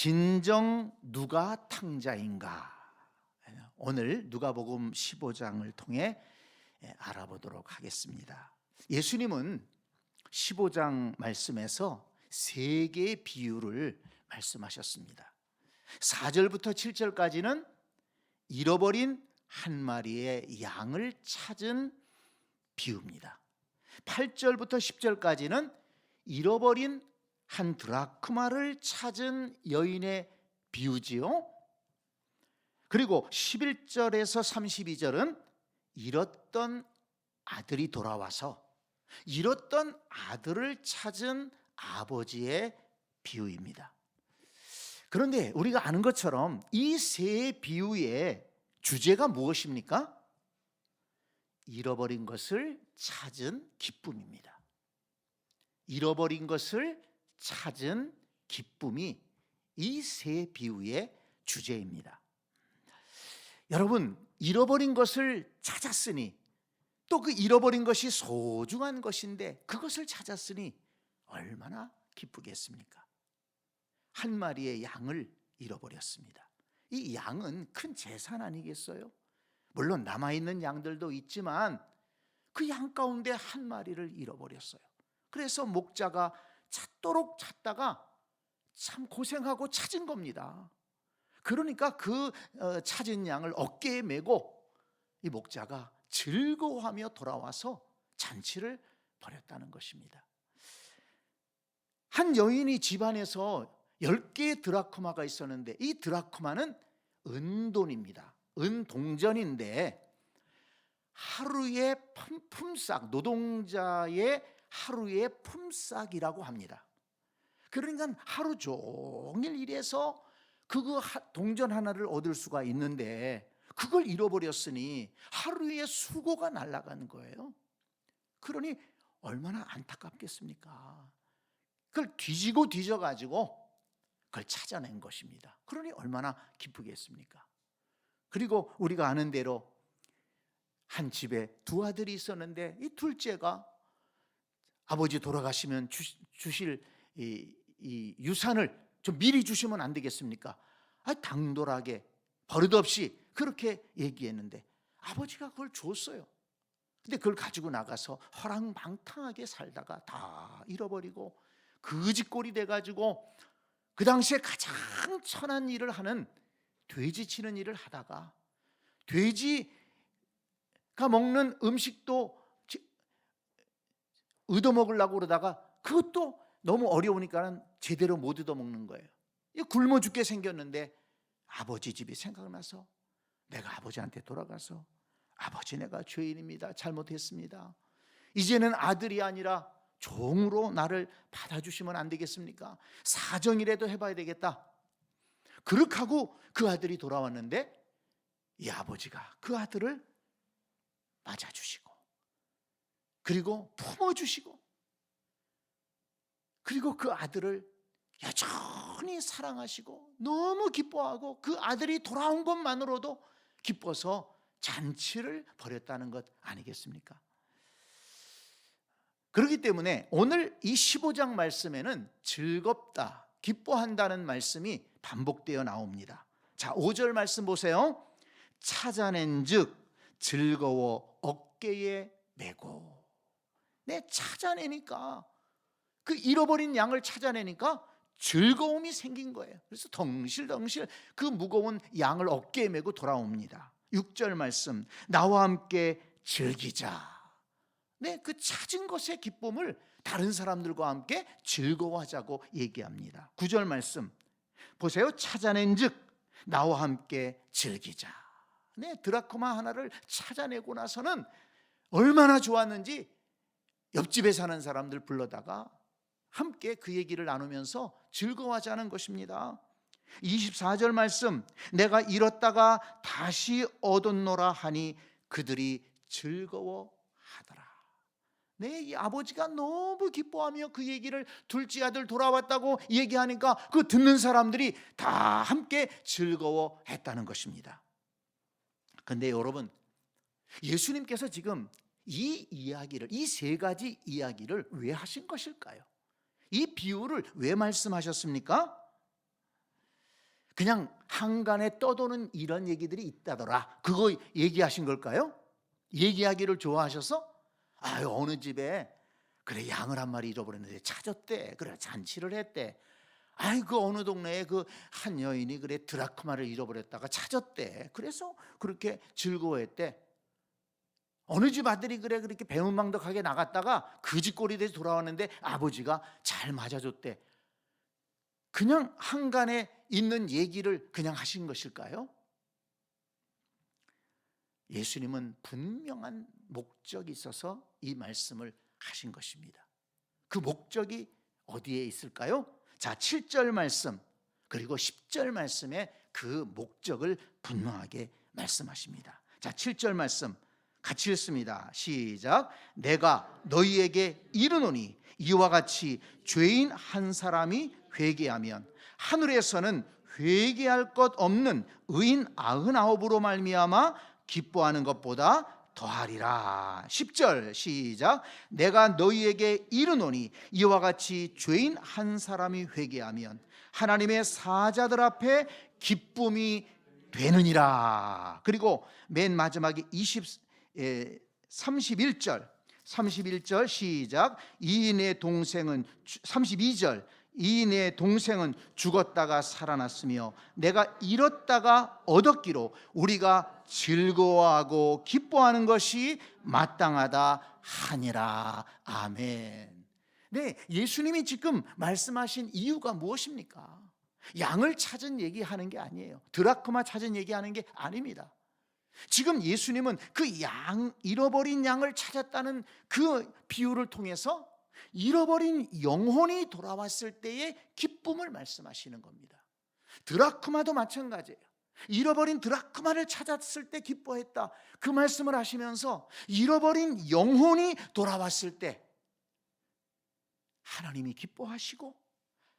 진정 누가 탕자인가? 오늘 누가복음 15장을 통해 알아보도록 하겠습니다. 예수님은 15장 말씀에서 세 개의 비유를 말씀하셨습니다. 4절부터 7절까지는 잃어버린 한 마리의 양을 찾은 비유입니다. 8절부터 10절까지는 잃어버린 한 드라크마를 찾은 여인의 비유지요. 그리고 11절에서 32절은 잃었던 아들이 돌아와서 잃었던 아들을 찾은 아버지의 비유입니다. 그런데 우리가 아는 것처럼 이 세 비유의 주제가 무엇입니까? 잃어버린 것을 찾은 기쁨입니다. 잃어버린 것을 찾은 기쁨이 이 세 비유의 주제입니다. 여러분, 잃어버린 것을 찾았으니 또 그 잃어버린 것이 소중한 것인데 그것을 찾았으니 얼마나 기쁘겠습니까? 한 마리의 양을 잃어버렸습니다. 이 양은 큰 재산 아니겠어요? 물론 남아있는 양들도 있지만 그 양 가운데 한 마리를 잃어버렸어요. 그래서 목자가 찾도록 찾다가 참 고생하고 찾은 겁니다. 그러니까 그 찾은 양을 어깨에 메고 이 목자가 즐거워하며 돌아와서 잔치를 벌였다는 것입니다. 한 여인이 집안에서 10개의 드라크마가 있었는데 이 드라크마는 은돈입니다. 은동전인데 하루의 품삯, 노동자의 하루의 품삯이라고 합니다. 그러니까 하루 종일 일해서 그 동전 하나를 얻을 수가 있는데 그걸 잃어버렸으니 하루의 수고가 날아가는 거예요. 그러니 얼마나 안타깝겠습니까? 그걸 뒤지고 뒤져가지고 그걸 찾아낸 것입니다. 그러니 얼마나 기쁘겠습니까? 그리고 우리가 아는 대로 한 집에 두 아들이 있었는데 이 둘째가 아버지 돌아가시면 주실 이 유산을 좀 미리 주시면 안 되겠습니까? 당돌하게 버릇없이 그렇게 얘기했는데 아버지가 그걸 줬어요. 근데 그걸 가지고 나가서 허랑방탕하게 살다가 다 잃어버리고 거지꼴이 돼가지고 그 당시에 가장 천한 일을 하는 돼지 치는 일을 하다가 돼지가 먹는 음식도 얻어먹으려고 그러다가 그것도 너무 어려우니까 제대로 못 얻어먹는 거예요. 굶어 죽게 생겼는데 아버지 집이 생각나서 내가 아버지한테 돌아가서 아버지, 내가 죄인입니다. 잘못했습니다. 이제는 아들이 아니라 종으로 나를 받아주시면 안 되겠습니까? 사정이라도 해봐야 되겠다. 그렇게 하고 그 아들이 돌아왔는데 이 아버지가 그 아들을 맞아주시고 그리고 품어주시고 그리고 그 아들을 여전히 사랑하시고 너무 기뻐하고 그 아들이 돌아온 것만으로도 기뻐서 잔치를 벌였다는 것 아니겠습니까? 그렇기 때문에 오늘 이 15장 말씀에는 즐겁다, 기뻐한다는 말씀이 반복되어 나옵니다. 자, 5절 말씀 보세요. 찾아낸 즉 즐거워 어깨에 메고. 네, 찾아내니까 그 잃어버린 양을 찾아내니까 즐거움이 생긴 거예요. 그래서 덩실덩실 그 무거운 양을 어깨에 메고 돌아옵니다. 6절 말씀, 나와 함께 즐기자. 네, 그 찾은 것의 기쁨을 다른 사람들과 함께 즐거워하자고 얘기합니다. 9절 말씀 보세요. 찾아낸 즉 나와 함께 즐기자. 네, 드라크마 하나를 찾아내고 나서는 얼마나 좋았는지 옆집에 사는 사람들 불러다가 함께 그 얘기를 나누면서 즐거워하자는 것입니다. 24절 말씀, 내가 잃었다가 다시 얻었노라 하니 그들이 즐거워하더라. 네, 이 아버지가 너무 기뻐하며 그 얘기를 둘째 아들 돌아왔다고 얘기하니까 그 듣는 사람들이 다 함께 즐거워했다는 것입니다. 그런데 여러분, 예수님께서 지금 이 이야기를, 이 세 가지 이야기를 왜 하신 것일까요? 이 비유를 왜 말씀하셨습니까? 그냥 한간에 떠도는 이런 얘기들이 있다더라. 그거 얘기하신 걸까요? 얘기하기를 좋아하셔서 어느 집에 그래 양을 한 마리 잃어버렸는데 찾았대. 그래 잔치를 했대. 그 어느 동네에 그 한 여인이 그래 드라크마를 잃어버렸다가 찾았대. 그래서 그렇게 즐거워했대. 어느 집 아들이 그래 그렇게 배은망덕하게 나갔다가 그 집 꼴이 돼서 돌아왔는데 아버지가 잘 맞아줬대. 그냥 한간에 있는 얘기를 그냥 하신 것일까요? 예수님은 분명한 목적이 있어서 이 말씀을 하신 것입니다. 그 목적이 어디에 있을까요? 자, 7절 말씀 그리고 10절 말씀에 그 목적을 분명하게 말씀하십니다. 자, 7절 말씀 같이 읽습니다. 시작. 내가 너희에게 이르노니 이와 같이 죄인 한 사람이 회개하면 하늘에서는 회개할 것 없는 의인 99으로 말미암아 기뻐하는 것보다 더하리라. 10절 시작. 내가 너희에게 이르노니 이와 같이 죄인 한 사람이 회개하면 하나님의 사자들 앞에 기쁨이 되느니라. 그리고 맨 마지막에 31절 시작. 이인의 동생은 32절 이인의 동생은 죽었다가 살아났으며 내가 잃었다가 얻었기로 우리가 즐거워하고 기뻐하는 것이 마땅하다 하니라. 아멘. 네, 예수님이 지금 말씀하신 이유가 무엇입니까? 양을 찾은 얘기하는 게 아니에요. 드라크마 찾은 얘기하는 게 아닙니다. 지금 예수님은 그 잃어버린 양을 찾았다는 그 비유를 통해서 잃어버린 영혼이 돌아왔을 때의 기쁨을 말씀하시는 겁니다. 드라크마도 마찬가지예요. 잃어버린 드라크마를 찾았을 때 기뻐했다. 그 말씀을 하시면서 잃어버린 영혼이 돌아왔을 때 하나님이 기뻐하시고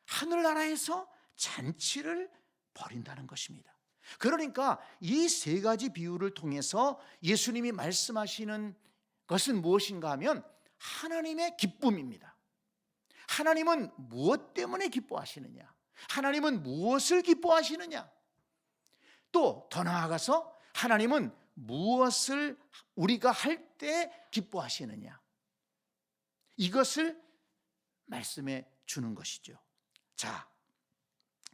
하늘나라에서 잔치를 벌인다는 것입니다. 그러니까 이 세 가지 비유를 통해서 예수님이 말씀하시는 것은 무엇인가 하면 하나님의 기쁨입니다. 하나님은 무엇 때문에 기뻐하시느냐? 하나님은 무엇을 기뻐하시느냐? 또 더 나아가서 하나님은 무엇을 우리가 할 때 기뻐하시느냐? 이것을 말씀해 주는 것이죠. 자,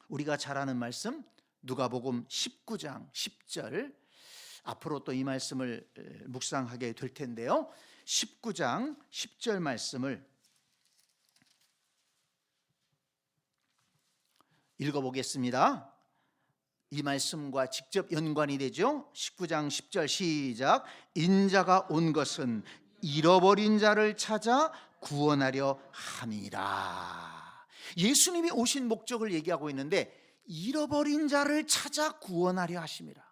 우리가 잘 아는 말씀 누가복음 19장 10절 앞으로 또 이 말씀을 묵상하게 될 텐데요. 19장 10절 말씀을 읽어보겠습니다. 이 말씀과 직접 연관이 되죠. 19장 10절 시작. 인자가 온 것은 잃어버린 자를 찾아 구원하려 함이라. 예수님이 오신 목적을 얘기하고 있는데 잃어버린 자를 찾아 구원하려 하심이라.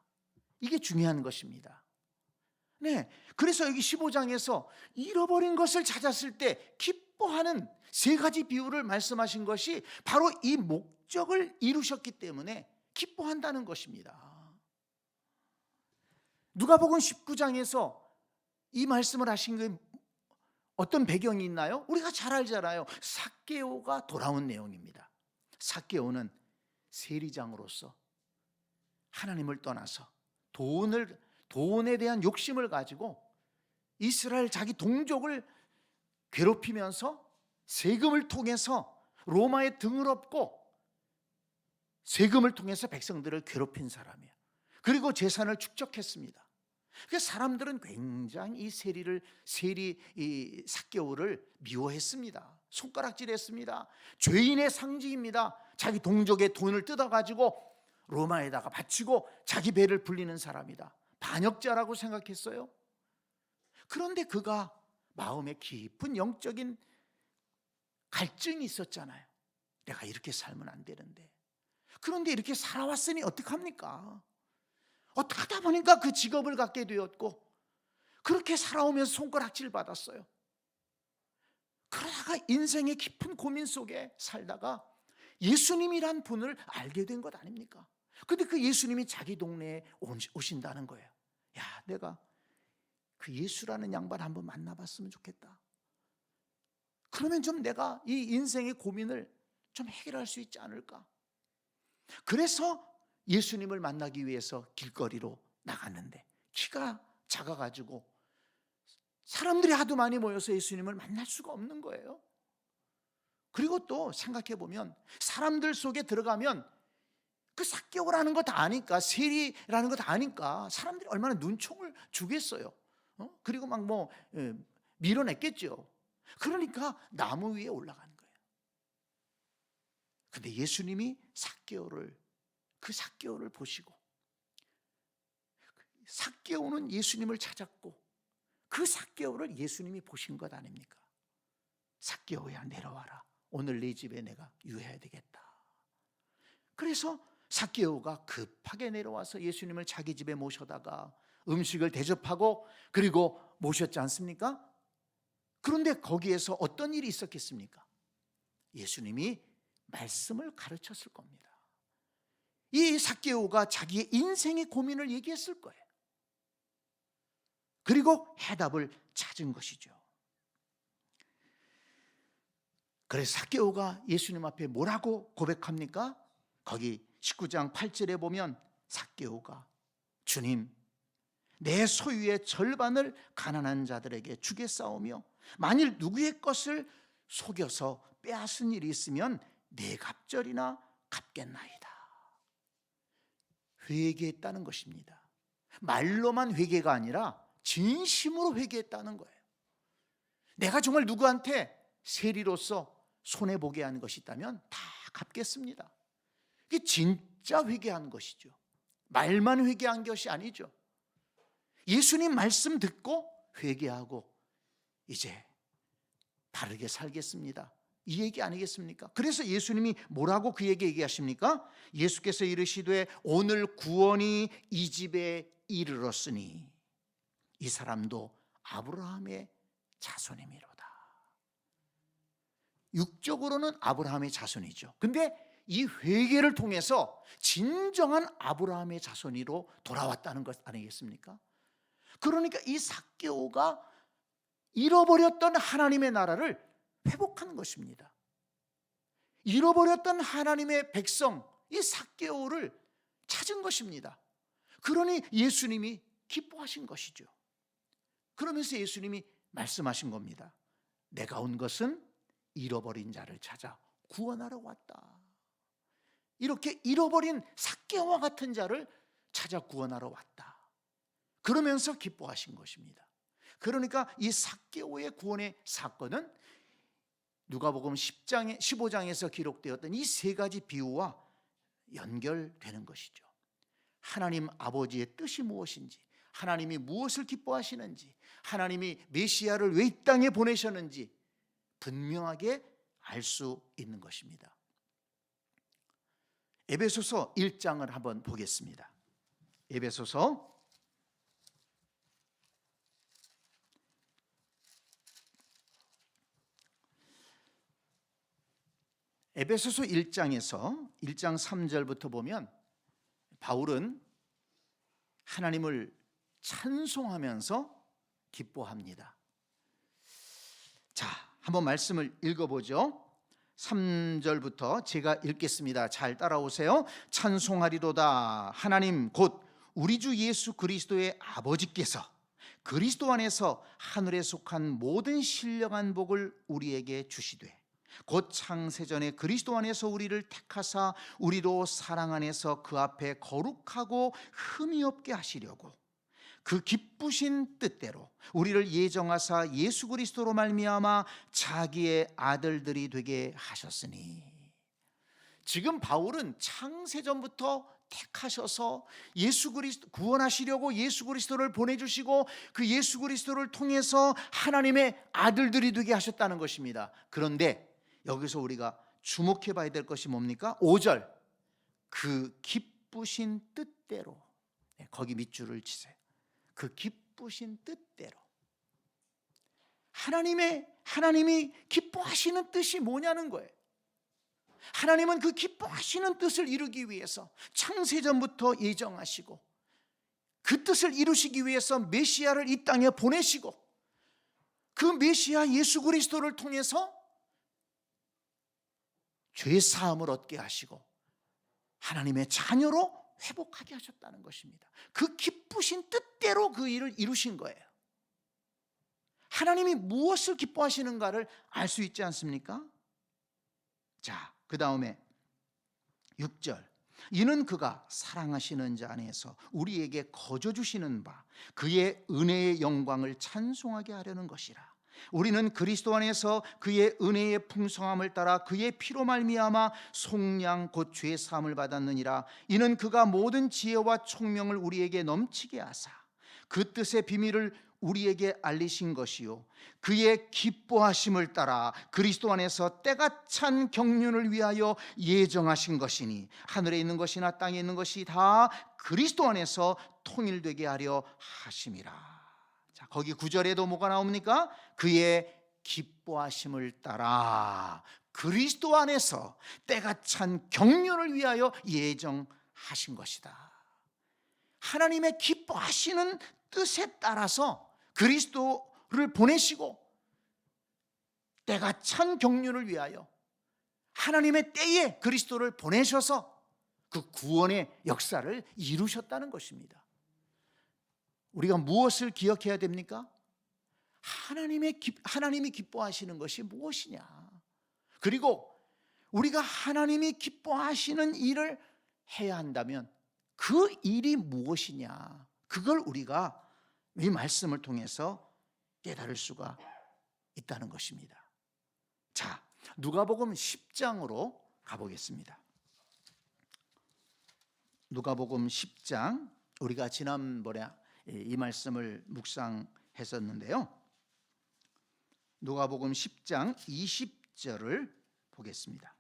이게 중요한 것입니다. 네, 그래서 여기 15장에서 잃어버린 것을 찾았을 때 기뻐하는 세 가지 비유를 말씀하신 것이 바로 이 목적을 이루셨기 때문에 기뻐한다는 것입니다. 누가복음 19장에서 이 말씀을 하신 게 어떤 배경이 있나요? 우리가 잘 알잖아요. 삭개오가 돌아온 내용입니다. 삭개오는 세리장으로서 하나님을 떠나서 돈에 대한 욕심을 가지고 이스라엘 자기 동족을 괴롭히면서 세금을 통해서 로마의 등을 업고 세금을 통해서 백성들을 괴롭힌 사람이에요. 그리고 재산을 축적했습니다. 그래서 사람들은 굉장히 이 삭개오를 미워했습니다. 손가락질했습니다. 죄인의 상징입니다. 자기 동족의 돈을 뜯어가지고 로마에다가 바치고 자기 배를 불리는 사람이다. 반역자라고 생각했어요. 그런데 그가 마음에 깊은 영적인 갈증이 있었잖아요. 내가 이렇게 살면 안 되는데. 그런데 이렇게 살아왔으니 어떡합니까? 어떻게 하다 보니까 그 직업을 갖게 되었고 그렇게 살아오면서 손가락질 받았어요. 그러다가 인생의 깊은 고민 속에 살다가 예수님이란 분을 알게 된 것 아닙니까? 근데 그 예수님이 자기 동네에 오신다는 거예요. 야, 내가 그 예수라는 양반 한번 만나봤으면 좋겠다. 그러면 좀 내가 이 인생의 고민을 좀 해결할 수 있지 않을까? 그래서 예수님을 만나기 위해서 길거리로 나갔는데 키가 작아가지고 사람들이 하도 많이 모여서 예수님을 만날 수가 없는 거예요. 그리고 또 생각해 보면 사람들 속에 들어가면 그 삭개오라는 거 다 아니까, 세리라는 거 다 아니까 사람들이 얼마나 눈총을 주겠어요. 그리고 막 밀어냈겠죠. 그러니까 나무 위에 올라가는 거예요. 근데 예수님이 그 삭개오를 보시고, 삭개오는 예수님을 찾았고 그 삭개오를 예수님이 보신 것 아닙니까? 삭개오야, 내려와라. 오늘 네 집에 내가 유해야 되겠다. 그래서 삭개오가 급하게 내려와서 예수님을 자기 집에 모셔다가 음식을 대접하고 그리고 모셨지 않습니까? 그런데 거기에서 어떤 일이 있었겠습니까? 예수님이 말씀을 가르쳤을 겁니다. 이 삭개오가 자기의 인생의 고민을 얘기했을 거예요. 그리고 해답을 찾은 것이죠. 그래서 삭개오가 예수님 앞에 뭐라고 고백합니까? 거기 19장 8절에 보면 삭개오가 주님, 내 소유의 절반을 가난한 자들에게 주겠사오며 만일 누구의 것을 속여서 빼앗은 일이 있으면 네 갑절이나 갚겠나이다. 회개했다는 것입니다. 말로만 회개가 아니라 진심으로 회개했다는 거예요. 내가 정말 누구한테 세리로서 손해보게 한 것이 있다면 다 갚겠습니다. 이게 진짜 회개한 것이죠. 말만 회개한 것이 아니죠. 예수님 말씀 듣고 회개하고 이제 바르게 살겠습니다, 이 얘기 아니겠습니까? 그래서 예수님이 뭐라고 그에게 얘기하십니까? 예수께서 이르시되 오늘 구원이 이 집에 이르렀으니 이 사람도 아브라함의 자손이미로다. 육적으로는 아브라함의 자손이죠. 근데 이 회개를 통해서 진정한 아브라함의 자손으로 돌아왔다는 것 아니겠습니까? 그러니까 이 삭개오가 잃어버렸던 하나님의 나라를 회복한 것입니다. 잃어버렸던 하나님의 백성, 이 삭개오를 찾은 것입니다. 그러니 예수님이 기뻐하신 것이죠. 그러면서 예수님이 말씀하신 겁니다. 내가 온 것은 잃어버린 자를 찾아 구원하러 왔다. 이렇게 잃어버린 삭개오와 같은 자를 찾아 구원하러 왔다. 그러면서 기뻐하신 것입니다. 그러니까 이 삭개오의 구원의 사건은 누가복음 15장에서 기록되었던 이 세 가지 비유와 연결되는 것이죠. 하나님 아버지의 뜻이 무엇인지, 하나님이 무엇을 기뻐하시는지, 하나님이 메시아를 왜 이 땅에 보내셨는지 분명하게 알 수 있는 것입니다. 에베소서 1장을 한번 보겠습니다. 에베소서 1장에서 1장 3절부터 보면 바울은 하나님을 찬송하면서 기뻐합니다. 자, 한번 말씀을 읽어보죠. 3절부터 제가 읽겠습니다. 잘 따라오세요. 찬송하리로다 하나님 곧 우리 주 예수 그리스도의 아버지께서 그리스도 안에서 하늘에 속한 모든 신령한 복을 우리에게 주시되 곧 창세전에 그리스도 안에서 우리를 택하사 우리로 사랑 안에서 그 앞에 거룩하고 흠이 없게 하시려고 그 기쁘신 뜻대로 우리를 예정하사 예수 그리스도로 말미암아 자기의 아들들이 되게 하셨으니. 지금 바울은 창세전부터 택하셔서 예수 그리스도 구원하시려고 예수 그리스도를 보내주시고 그 예수 그리스도를 통해서 하나님의 아들들이 되게 하셨다는 것입니다. 그런데 여기서 우리가 주목해 봐야 될 것이 뭡니까? 5절 그 기쁘신 뜻대로, 거기 밑줄을 치세요. 그 기쁘신 뜻대로. 하나님이 기뻐하시는 뜻이 뭐냐는 거예요. 하나님은 그 기뻐하시는 뜻을 이루기 위해서 창세전부터 예정하시고 그 뜻을 이루시기 위해서 메시아를 이 땅에 보내시고 그 메시아 예수 그리스도를 통해서 죄 사함을 얻게 하시고 하나님의 자녀로 회복하게 하셨다는 것입니다. 그 기쁘신 뜻대로 그 일을 이루신 거예요. 하나님이 무엇을 기뻐하시는가를 알 수 있지 않습니까? 자, 그 다음에 6절. 이는 그가 사랑하시는 자 안에서 우리에게 거저 주시는 바 그의 은혜의 영광을 찬송하게 하려는 것이라. 우리는 그리스도 안에서 그의 은혜의 풍성함을 따라 그의 피로 말미암아 속량 곧 죄 사함을 받았느니라. 이는 그가 모든 지혜와 총명을 우리에게 넘치게 하사 그 뜻의 비밀을 우리에게 알리신 것이요 그의 기뻐하심을 따라 그리스도 안에서 때가 찬 경륜을 위하여 예정하신 것이니 하늘에 있는 것이나 땅에 있는 것이 다 그리스도 안에서 통일되게 하려 하심이라. 자, 거기 9절에도 뭐가 나옵니까? 그의 기뻐하심을 따라 그리스도 안에서 때가 찬 경륜을 위하여 예정하신 것이다. 하나님의 기뻐하시는 뜻에 따라서 그리스도를 보내시고 때가 찬 경륜을 위하여 하나님의 때에 그리스도를 보내셔서 그 구원의 역사를 이루셨다는 것입니다. 우리가 무엇을 기억해야 됩니까? 하나님이 기뻐하시는 것이 무엇이냐? 그리고 우리가 하나님이 기뻐하시는 일을 해야 한다면 그 일이 무엇이냐? 그걸 우리가 이 말씀을 통해서 깨달을 수가 있다는 것입니다. 자, 누가복음 10장으로 가보겠습니다. 누가복음 10장, 우리가 지난번에 이 말씀을 묵상했었는데요. 누가복음 10장 20절을 보겠습니다.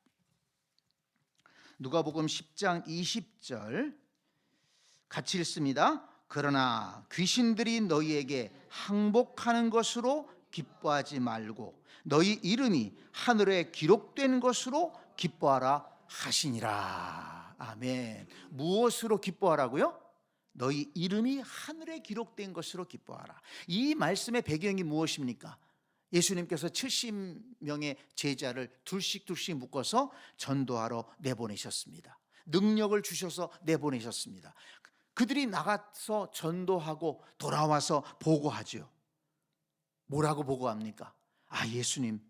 누가복음 10장 20절 같이 읽습니다. 그러나 귀신들이 너희에게 항복하는 것으로 기뻐하지 말고 너희 이름이 하늘에 기록된 것으로 기뻐하라 하시니라. 아멘. 무엇으로 기뻐하라고요? 너희 이름이 하늘에 기록된 것으로 기뻐하라. 이 말씀의 배경이 무엇입니까? 예수님께서 70명의 제자를 둘씩 묶어서 전도하러 내보내셨습니다. 능력을 주셔서 내보내셨습니다. 그들이 나가서 전도하고 돌아와서 보고하죠. 뭐라고 보고합니까? 아, 예수님,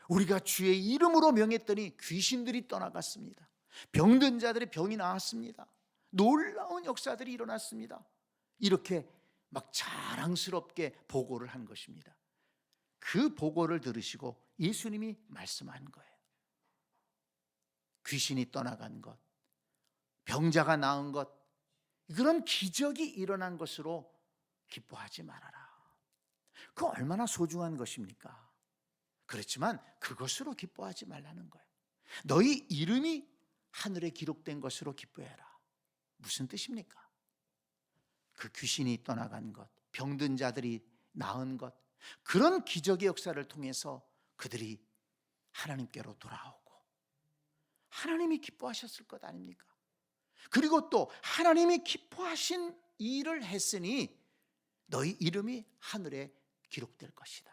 우리가 주의 이름으로 명했더니 귀신들이 떠나갔습니다. 병든 자들의 병이 나았습니다. 놀라운 역사들이 일어났습니다. 이렇게 막 자랑스럽게 보고를 한 것입니다. 그 보고를 들으시고 예수님이 말씀한 거예요. 귀신이 떠나간 것, 병자가 나은 것, 그런 기적이 일어난 것으로 기뻐하지 말아라. 그 얼마나 소중한 것입니까? 그렇지만 그것으로 기뻐하지 말라는 거예요. 너희 이름이 하늘에 기록된 것으로 기뻐해라. 무슨 뜻입니까? 그 귀신이 떠나간 것, 병든 자들이 나은 것, 그런 기적의 역사를 통해서 그들이 하나님께로 돌아오고 하나님이 기뻐하셨을 것 아닙니까? 그리고 또 하나님이 기뻐하신 일을 했으니 너희 이름이 하늘에 기록될 것이다.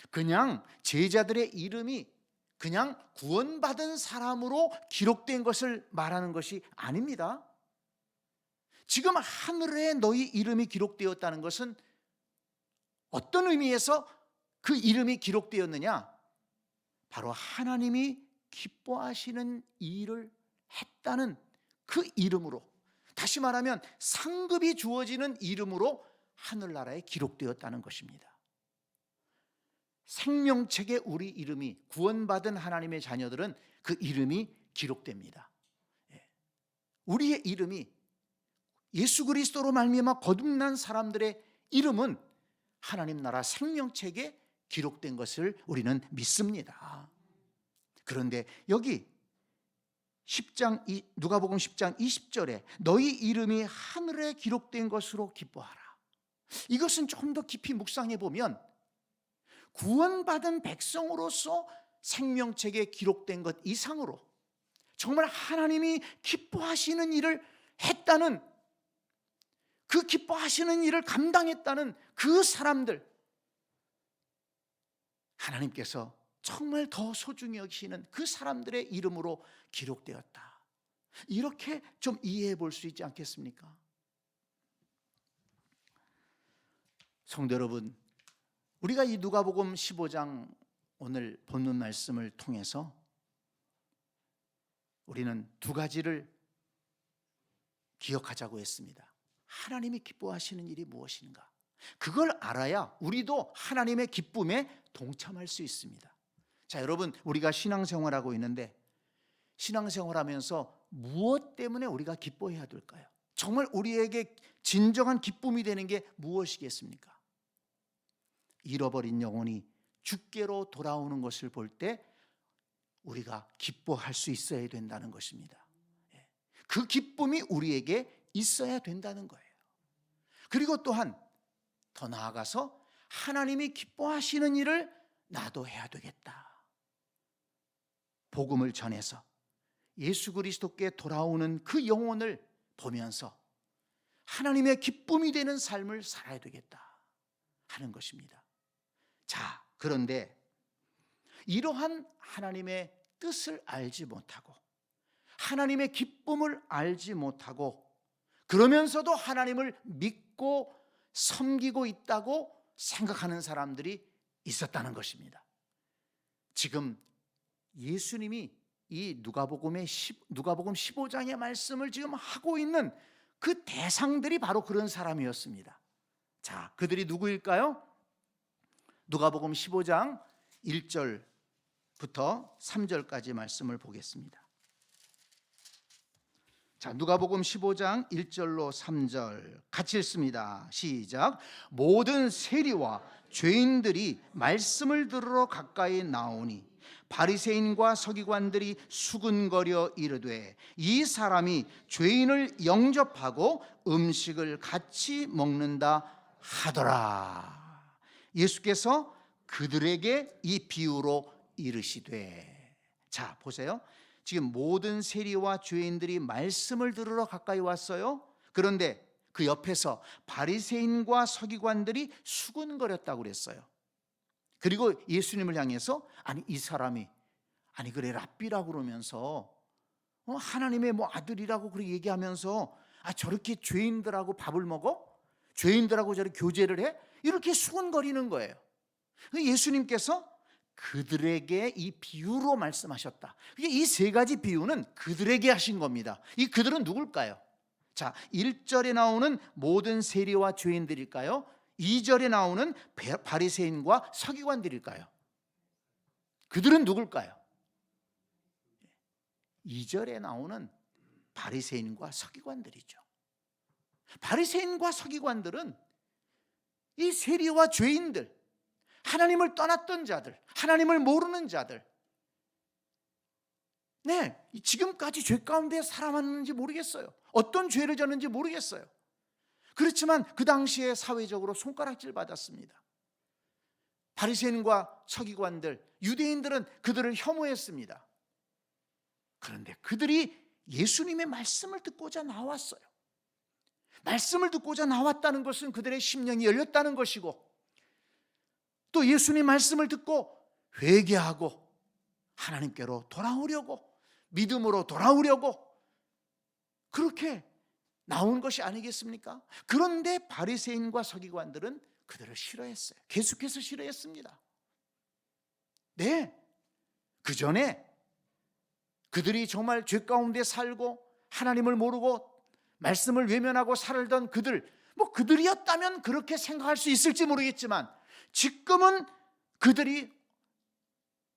그냥 제자들의 이름이 그냥 구원받은 사람으로 기록된 것을 말하는 것이 아닙니다. 지금 하늘에 너희 이름이 기록되었다는 것은 어떤 의미에서 그 이름이 기록되었느냐? 바로 하나님이 기뻐하시는 일을 했다는 그 이름으로, 다시 말하면 상급이 주어지는 이름으로 하늘나라에 기록되었다는 것입니다. 생명책에 우리 이름이, 구원받은 하나님의 자녀들은 그 이름이 기록됩니다. 우리의 이름이 예수 그리스도로 말미암아 거듭난 사람들의 이름은 하나님 나라 생명책에 기록된 것을 우리는 믿습니다. 그런데 여기 누가복음 10장 20절에 너희 이름이 하늘에 기록된 것으로 기뻐하라. 이것은 조금 더 깊이 묵상해 보면 구원받은 백성으로서 생명책에 기록된 것 이상으로 정말 하나님이 기뻐하시는 일을 했다는, 그 기뻐하시는 일을 감당했다는 그 사람들, 하나님께서 정말 더 소중히 여기시는 그 사람들의 이름으로 기록되었다. 이렇게 좀 이해해 볼 수 있지 않겠습니까? 성도 여러분, 우리가 이 누가복음 15장 오늘 본문 말씀을 통해서 우리는 두 가지를 기억하자고 했습니다. 하나님이 기뻐하시는 일이 무엇인가? 그걸 알아야 우리도 하나님의 기쁨에 동참할 수 있습니다. 자, 여러분, 우리가 신앙생활하고 있는데 신앙생활하면서 무엇 때문에 우리가 기뻐해야 될까요? 정말 우리에게 진정한 기쁨이 되는 게 무엇이겠습니까? 잃어버린 영혼이 주께로 돌아오는 것을 볼 때 우리가 기뻐할 수 있어야 된다는 것입니다. 그 기쁨이 우리에게 있어야 된다는 거예요. 그리고 또한 더 나아가서 하나님이 기뻐하시는 일을 나도 해야 되겠다. 복음을 전해서 예수 그리스도께 돌아오는 그 영혼을 보면서 하나님의 기쁨이 되는 삶을 살아야 되겠다 하는 것입니다. 자, 그런데 이러한 하나님의 뜻을 알지 못하고 하나님의 기쁨을 알지 못하고 그러면서도 하나님을 믿고 섬기고 있다고 생각하는 사람들이 있었다는 것입니다. 지금 예수님이 이 누가복음 15장의 말씀을 지금 하고 있는 그 대상들이 바로 그런 사람이었습니다. 자, 그들이 누구일까요? 누가복음 15장 1절부터 3절까지 말씀을 보겠습니다. 자, 누가복음 15장 1절로 3절 같이 읽습니다. 시작. 모든 세리와 죄인들이 말씀을 들으러 가까이 나오니 바리새인과 서기관들이 수군거려 이르되 이 사람이 죄인을 영접하고 음식을 같이 먹는다 하더라. 예수께서 그들에게 이 비유로 이르시되. 자, 보세요. 지금 모든 세리와 죄인들이 말씀을 들으러 가까이 왔어요. 그런데 그 옆에서 바리새인과 서기관들이 수군거렸다고 그랬어요. 그리고 예수님을 향해서 아니 이 사람이 아니 그래 랍비라고 그러면서 하나님의 뭐 아들이라고 그렇게 얘기하면서 저렇게 죄인들하고 밥을 먹어? 죄인들하고 저렇게 교제를 해? 이렇게 수군거리는 거예요. 예수님께서 그들에게 이 비유로 말씀하셨다. 이 세 가지 비유는 그들에게 하신 겁니다. 이 그들은 누굴까요? 자, 1절에 나오는 모든 세리와 죄인들일까요? 2절에 나오는 바리새인과 서기관들일까요? 그들은 누굴까요? 2절에 나오는 바리새인과 서기관들이죠. 바리새인과 서기관들은 이 세리와 죄인들, 하나님을 떠났던 자들, 하나님을 모르는 자들, 네, 지금까지 죄 가운데 살아왔는지 모르겠어요. 어떤 죄를 졌는지 모르겠어요. 그렇지만 그 당시에 사회적으로 손가락질 받았습니다. 바리새인과 서기관들, 유대인들은 그들을 혐오했습니다. 그런데 그들이 예수님의 말씀을 듣고자 나왔어요. 말씀을 듣고자 나왔다는 것은 그들의 심령이 열렸다는 것이고, 또 예수님 말씀을 듣고 회개하고 하나님께로 돌아오려고, 믿음으로 돌아오려고 그렇게 나온 것이 아니겠습니까? 그런데 바리새인과 서기관들은 그들을 싫어했어요. 계속해서 싫어했습니다. 네, 그 전에 그들이 정말 죄 가운데 살고 하나님을 모르고 말씀을 외면하고 살던 그들, 그들이었다면 그렇게 생각할 수 있을지 모르겠지만 지금은 그들이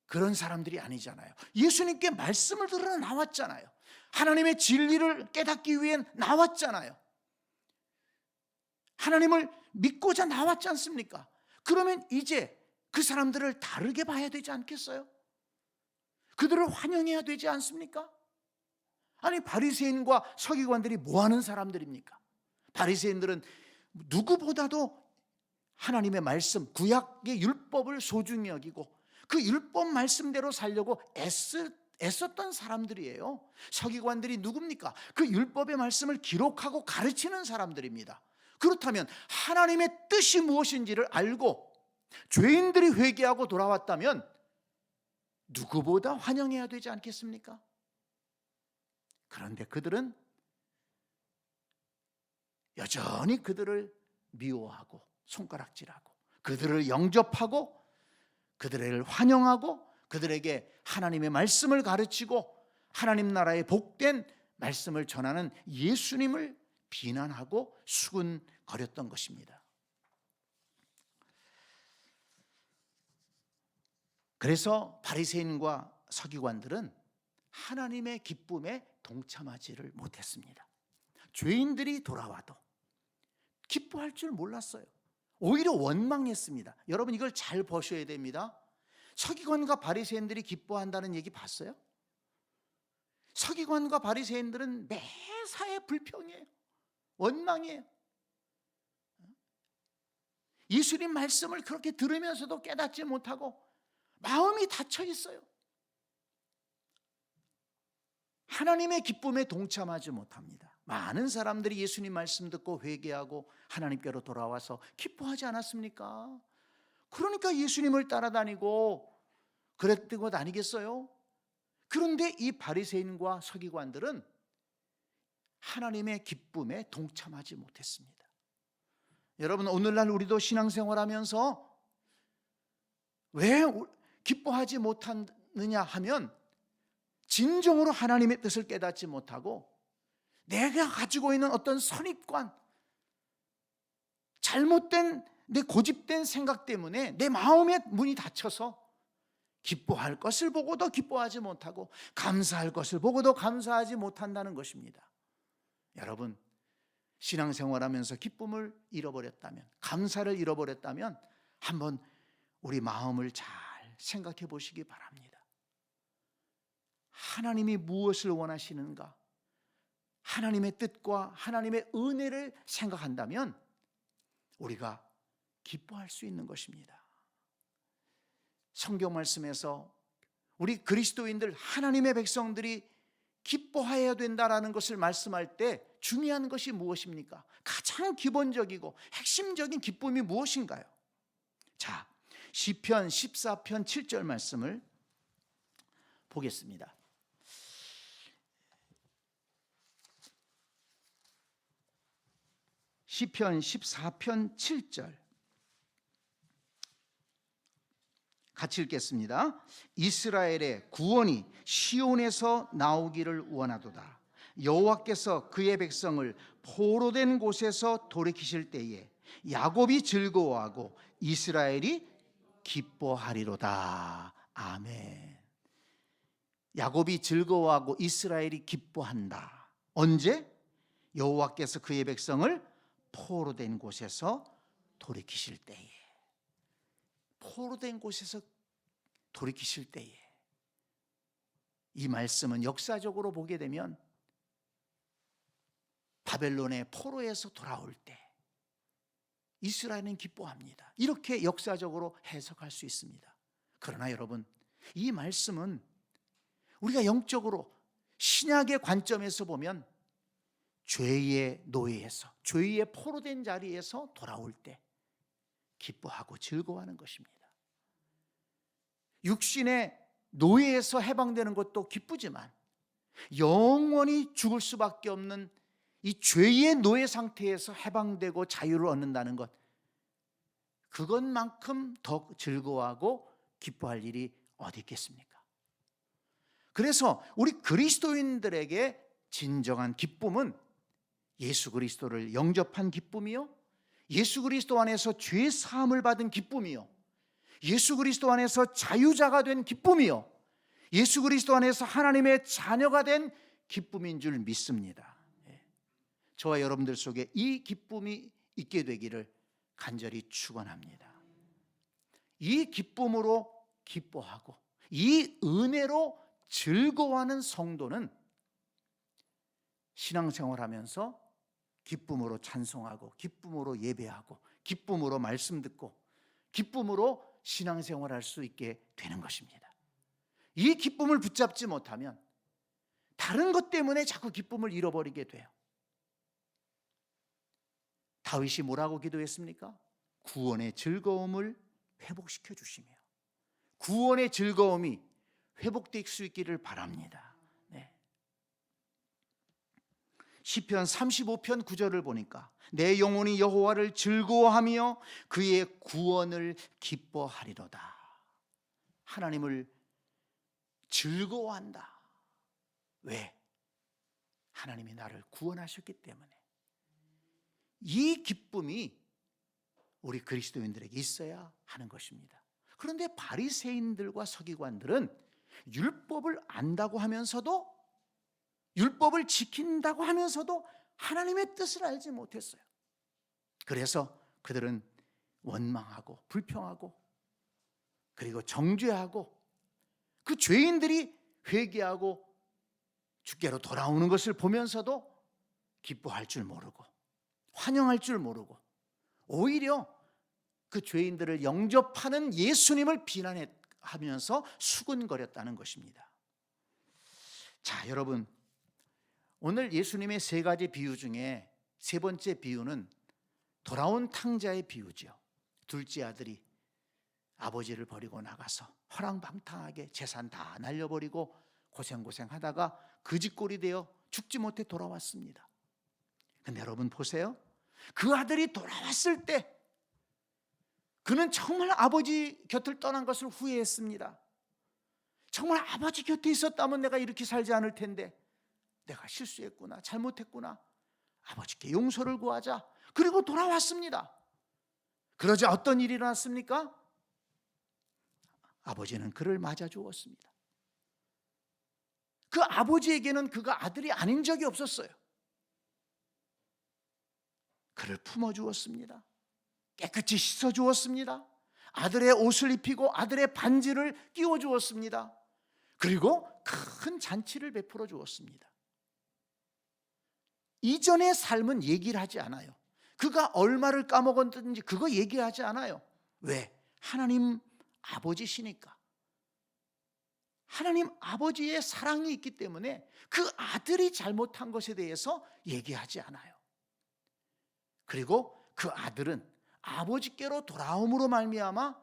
그런 사람들이 아니잖아요. 예수님께 말씀을 들으러 나왔잖아요. 하나님의 진리를 깨닫기 위해 나왔잖아요. 하나님을 믿고자 나왔지 않습니까? 그러면 이제 그 사람들을 다르게 봐야 되지 않겠어요? 그들을 환영해야 되지 않습니까? 아니, 바리새인과 서기관들이 뭐 하는 사람들입니까? 바리새인들은 누구보다도 하나님의 말씀, 구약의 율법을 소중히 여기고 그 율법 말씀대로 살려고 애썼던 사람들이에요. 서기관들이 누굽니까? 그 율법의 말씀을 기록하고 가르치는 사람들입니다. 그렇다면 하나님의 뜻이 무엇인지를 알고 죄인들이 회개하고 돌아왔다면 누구보다 환영해야 되지 않겠습니까? 그런데 그들은 여전히 그들을 미워하고 손가락질하고 그들을 영접하고 그들을 환영하고 그들에게 하나님의 말씀을 가르치고 하나님 나라의 복된 말씀을 전하는 예수님을 비난하고 수군거렸던 것입니다. 그래서 바리새인과 서기관들은 하나님의 기쁨에 동참하지를 못했습니다. 죄인들이 돌아와도 기뻐할 줄 몰랐어요. 오히려 원망했습니다. 여러분 이걸 잘 보셔야 됩니다. 서기관과 바리새인들이 기뻐한다는 얘기 봤어요? 서기관과 바리새인들은 매사에 불평이에요. 원망이에요. 예수님 말씀을 그렇게 들으면서도 깨닫지 못하고 마음이 닫혀 있어요. 하나님의 기쁨에 동참하지 못합니다. 많은 사람들이 예수님 말씀 듣고 회개하고 하나님께로 돌아와서 기뻐하지 않았습니까? 그러니까 예수님을 따라다니고 그랬던 것 아니겠어요? 그런데 이 바리새인과 서기관들은 하나님의 기쁨에 동참하지 못했습니다. 여러분 오늘날 우리도 신앙생활하면서 왜 기뻐하지 못하느냐 하면 진정으로 하나님의 뜻을 깨닫지 못하고 내가 가지고 있는 어떤 선입관, 잘못된 내 고집된 생각 때문에 내 마음의 문이 닫혀서 기뻐할 것을 보고도 기뻐하지 못하고 감사할 것을 보고도 감사하지 못한다는 것입니다. 여러분 신앙생활하면서 기쁨을 잃어버렸다면, 감사를 잃어버렸다면 한번 우리 마음을 잘 생각해 보시기 바랍니다. 하나님이 무엇을 원하시는가? 하나님의 뜻과 하나님의 은혜를 생각한다면 우리가 기뻐할 수 있는 것입니다. 성경 말씀에서 우리 그리스도인들, 하나님의 백성들이 기뻐해야 된다라는 것을 말씀할 때 중요한 것이 무엇입니까? 가장 기본적이고 핵심적인 기쁨이 무엇인가요? 자, 시편 14편 7절 말씀을 보겠습니다. 시편 14편 7절 같이 읽겠습니다. 이스라엘의 구원이 시온에서 나오기를 원하도다. 여호와께서 그의 백성을 포로된 곳에서 돌이키실 때에 야곱이 즐거워하고 이스라엘이 기뻐하리로다. 아멘. 야곱이 즐거워하고 이스라엘이 기뻐한다. 언제? 여호와께서 그의 백성을 포로된 곳에서 돌이키실 때에. 포로된 곳에서 돌이키실 때에. 이 말씀은 역사적으로 보게 되면 바벨론의 포로에서 돌아올 때 이스라엘은 기뻐합니다. 이렇게 역사적으로 해석할 수 있습니다. 그러나 여러분, 이 말씀은 우리가 영적으로 신약의 관점에서 보면 죄의 노예에서, 죄의 포로된 자리에서 돌아올 때 기뻐하고 즐거워하는 것입니다. 육신의 노예에서 해방되는 것도 기쁘지만 영원히 죽을 수밖에 없는 이 죄의 노예 상태에서 해방되고 자유를 얻는다는 것, 그것만큼 더 즐거워하고 기뻐할 일이 어디 있겠습니까? 그래서 우리 그리스도인들에게 진정한 기쁨은 예수 그리스도를 영접한 기쁨이요, 예수 그리스도 안에서 죄 사함을 받은 기쁨이요, 예수 그리스도 안에서 자유자가 된 기쁨이요, 예수 그리스도 안에서 하나님의 자녀가 된 기쁨인 줄 믿습니다. 저와 여러분들 속에 이 기쁨이 있게 되기를 간절히 축원합니다. 이 기쁨으로 기뻐하고 이 은혜로 즐거워하는 성도는 신앙생활하면서 기쁨으로 찬송하고 기쁨으로 예배하고 기쁨으로 말씀 듣고 기쁨으로 신앙생활할 수 있게 되는 것입니다. 이 기쁨을 붙잡지 못하면 다른 것 때문에 자꾸 기쁨을 잃어버리게 돼요. 다윗이 뭐라고 기도했습니까? 구원의 즐거움을 회복시켜 주시며, 구원의 즐거움이 회복될 수 있기를 바랍니다. 네. 시편 35편 9절을 보니까 내 영혼이 여호와를 즐거워하며 그의 구원을 기뻐하리로다. 하나님을 즐거워한다. 왜? 하나님이 나를 구원하셨기 때문에. 이 기쁨이 우리 그리스도인들에게 있어야 하는 것입니다. 그런데 바리새인들과 서기관들은 율법을 안다고 하면서도, 율법을 지킨다고 하면서도 하나님의 뜻을 알지 못했어요. 그래서 그들은 원망하고 불평하고 그리고 정죄하고 그 죄인들이 회개하고 주께로 돌아오는 것을 보면서도 기뻐할 줄 모르고 환영할 줄 모르고 오히려 그 죄인들을 영접하는 예수님을 비난하면서 수군거렸다는 것입니다. 자, 여러분, 오늘 예수님의 세 가지 비유 중에 세 번째 비유는 돌아온 탕자의 비유죠. 둘째 아들이 아버지를 버리고 나가서 허랑방탕하게 재산 다 날려버리고 고생하다가 거지꼴이 되어 죽지 못해 돌아왔습니다. 근데 여러분 보세요. 그 아들이 돌아왔을 때 그는 정말 아버지 곁을 떠난 것을 후회했습니다. 정말 아버지 곁에 있었다면 내가 이렇게 살지 않을 텐데, 내가 실수했구나, 잘못했구나, 아버지께 용서를 구하자. 그리고 돌아왔습니다. 그러자 어떤 일이 일어났습니까? 아버지는 그를 맞아주었습니다. 그 아버지에게는 그가 아들이 아닌 적이 없었어요. 그를 품어주었습니다. 깨끗이 씻어주었습니다. 아들의 옷을 입히고 아들의 반지를 끼워주었습니다. 그리고 큰 잔치를 베풀어 주었습니다. 이전의 삶은 얘기를 하지 않아요. 그가 얼마를 까먹었든지 그거 얘기하지 않아요. 왜? 하나님 아버지시니까. 하나님 아버지의 사랑이 있기 때문에 그 아들이 잘못한 것에 대해서 얘기하지 않아요. 그리고 그 아들은 아버지께로 돌아옴으로 말미암아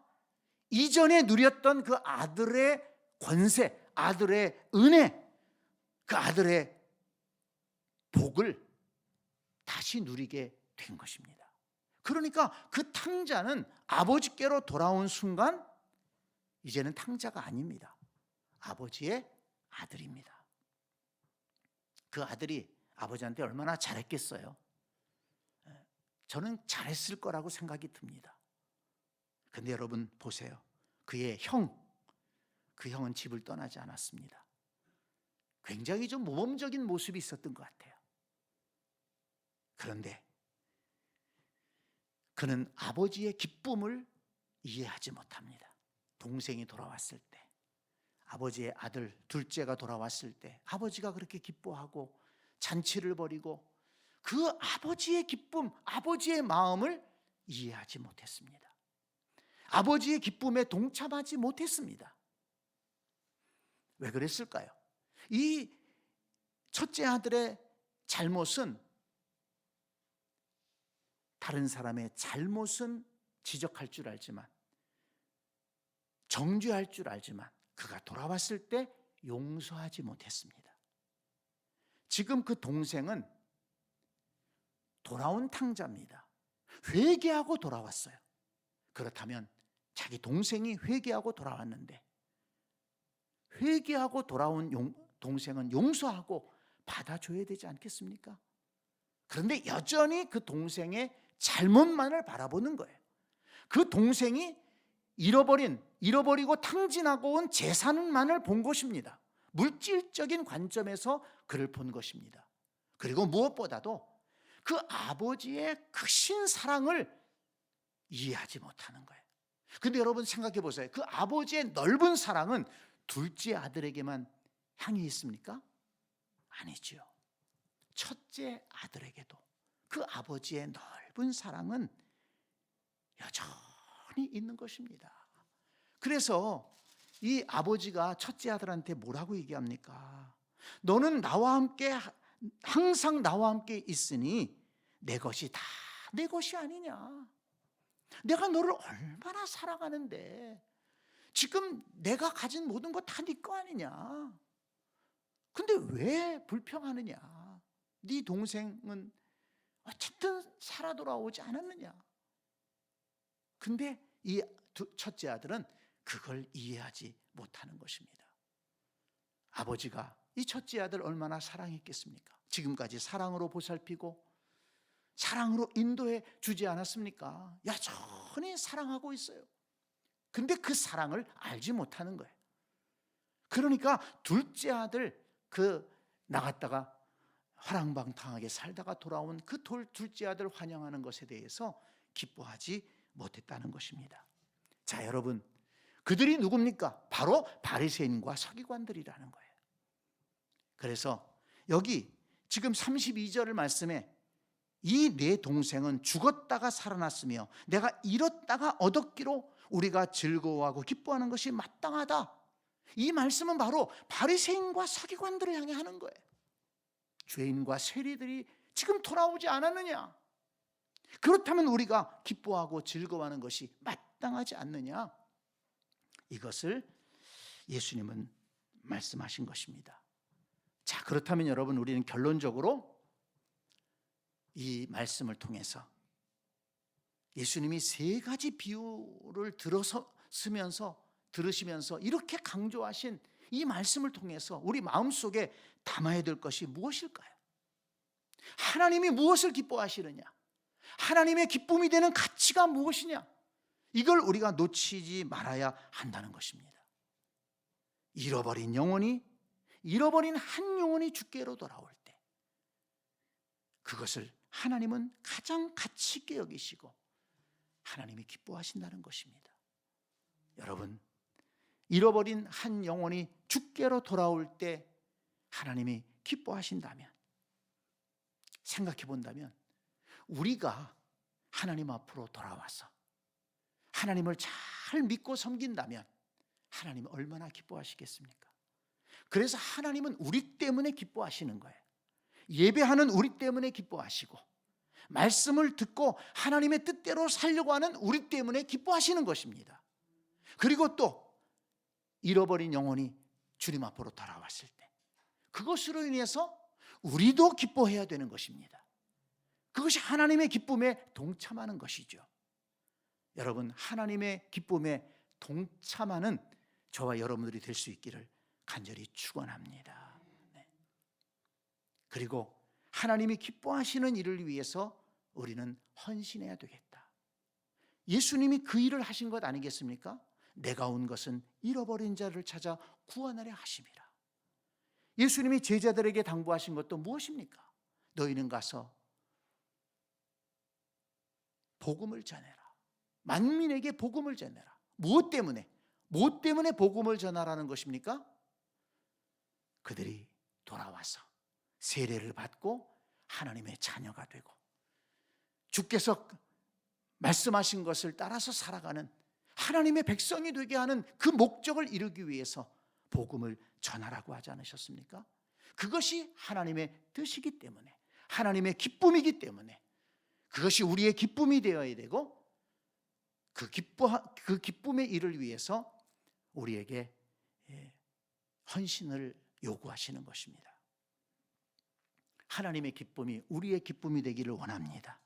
이전에 누렸던 그 아들의 권세, 아들의 은혜, 그 아들의 복을 다시 누리게 된 것입니다. 그러니까 그 탕자는 아버지께로 돌아온 순간 이제는 탕자가 아닙니다. 아버지의 아들입니다. 그 아들이 아버지한테 얼마나 잘했겠어요? 저는 잘했을 거라고 생각이 듭니다. 근데 여러분 보세요. 그의 그 형은 집을 떠나지 않았습니다. 굉장히 좀 모범적인 모습이 있었던 것 같아요. 그런데 그는 아버지의 기쁨을 이해하지 못합니다. 동생이 돌아왔을 때, 아버지의 아들 둘째가 돌아왔을 때 아버지가 그렇게 기뻐하고 잔치를 벌이고 그 아버지의 기쁨, 아버지의 마음을 이해하지 못했습니다. 아버지의 기쁨에 동참하지 못했습니다. 왜 그랬을까요? 이 첫째 아들의 잘못은, 다른 사람의 잘못은 지적할 줄 알지만, 정죄할 줄 알지만 그가 돌아왔을 때 용서하지 못했습니다. 지금 그 동생은 돌아온 탕자입니다. 회개하고 돌아왔어요. 그렇다면 자기 동생이 회개하고 돌아왔는데, 회개하고 돌아온 동생은 용서하고 받아줘야 되지 않겠습니까? 그런데 여전히 그 동생의 잘못만을 바라보는 거예요. 그 동생이 잃어버리고 탕진하고 온 재산만을 본 것입니다. 물질적인 관점에서 그를 본 것입니다. 그리고 무엇보다도 그 아버지의 크신 사랑을 이해하지 못하는 거예요. 근데 여러분 생각해 보세요. 그 아버지의 넓은 사랑은 둘째 아들에게만 향해 있습니까? 아니죠. 첫째 아들에게도 그 아버지의 넓은 사랑은 여전히 있는 것입니다. 그래서 이 아버지가 첫째 아들한테 뭐라고 얘기합니까? 너는 나와 함께, 항상 나와 함께 있으니 내 것이 다 내 것이 아니냐. 내가 너를 얼마나 사랑하는데 지금 내가 가진 모든 거 다 네 거 아니냐. 근데 왜 불평하느냐. 네 동생은 어쨌든 살아 돌아오지 않았느냐. 근데 이 첫째 아들은 그걸 이해하지 못하는 것입니다. 아버지가 이 첫째 아들 얼마나 사랑했겠습니까? 지금까지 사랑으로 보살피고 사랑으로 인도해 주지 않았습니까? 여전히 사랑하고 있어요. 근데 그 사랑을 알지 못하는 거예요. 그러니까 둘째 아들 나갔다가 화랑방탕하게 살다가 돌아온 그 둘째 아들 환영하는 것에 대해서 기뻐하지 못했다는 것입니다. 자, 여러분, 그들이 누굽니까? 바로 바리새인과 서기관들이라는 거예요. 그래서 여기 지금 32절 말씀에 이 내 동생은 죽었다가 살아났으며 내가 잃었다가 얻었기로 우리가 즐거워하고 기뻐하는 것이 마땅하다. 이 말씀은 바로 바리새인과 서기관들을 향해 하는 거예요. 죄인과 세리들이 지금 돌아오지 않았느냐? 그렇다면 우리가 기뻐하고 즐거워하는 것이 마땅하지 않느냐? 이것을 예수님은 말씀하신 것입니다. 자, 그렇다면 여러분, 우리는 결론적으로 이 말씀을 통해서 예수님이 세 가지 비유를 들으시면서 이렇게 강조하신 이 말씀을 통해서 우리 마음속에 담아야 될 것이 무엇일까요? 하나님이 무엇을 기뻐하시느냐? 하나님의 기쁨이 되는 가치가 무엇이냐? 이걸 우리가 놓치지 말아야 한다는 것입니다. 잃어버린 한 영혼이 주께로 돌아올 때 그것을 하나님은 가장 가치 있게 여기시고 하나님이 기뻐하신다는 것입니다. 여러분, 잃어버린 한 영혼이 주께로 돌아올 때 하나님이 기뻐하신다면, 생각해 본다면 우리가 하나님 앞으로 돌아와서 하나님을 잘 믿고 섬긴다면 하나님은 얼마나 기뻐하시겠습니까? 그래서 하나님은 우리 때문에 기뻐하시는 거예요. 예배하는 우리 때문에 기뻐하시고 말씀을 듣고 하나님의 뜻대로 살려고 하는 우리 때문에 기뻐하시는 것입니다. 그리고 또 잃어버린 영혼이 주님 앞으로 돌아왔을 때 그것으로 인해서 우리도 기뻐해야 되는 것입니다. 그것이 하나님의 기쁨에 동참하는 것이죠. 여러분, 하나님의 기쁨에 동참하는 저와 여러분들이 될 수 있기를 간절히 축원합니다. 네. 그리고 하나님이 기뻐하시는 일을 위해서 우리는 헌신해야 되겠다. 예수님이 그 일을 하신 것 아니겠습니까? 내가 온 것은 잃어버린 자를 찾아 구원하려 하심이라. 예수님이 제자들에게 당부하신 것도 무엇입니까? 너희는 가서 복음을 전해라. 만민에게 복음을 전해라. 무엇 때문에 복음을 전하라는 것입니까? 그들이 돌아와서 세례를 받고 하나님의 자녀가 되고 주께서 말씀하신 것을 따라서 살아가는 하나님의 백성이 되게 하는 그 목적을 이루기 위해서 복음을 전하라고 하지 않으셨습니까? 그것이 하나님의 뜻이기 때문에, 하나님의 기쁨이기 때문에 그것이 우리의 기쁨이 되어야 되고 그 기쁨의 일을 위해서 우리에게 헌신을 요구하시는 것입니다. 하나님의 기쁨이 우리의 기쁨이 되기를 원합니다.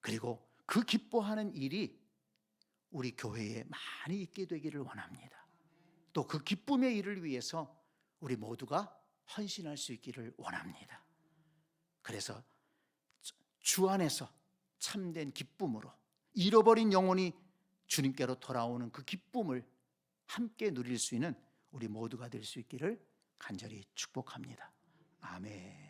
그리고 그 기뻐하는 일이 우리 교회에 많이 있게 되기를 원합니다. 또 그 기쁨의 일을 위해서 우리 모두가 헌신할 수 있기를 원합니다. 그래서 주 안에서 참된 기쁨으로 잃어버린 영혼이 주님께로 돌아오는 그 기쁨을 함께 누릴 수 있는 우리 모두가 될 수 있기를 간절히 축복합니다. 아멘.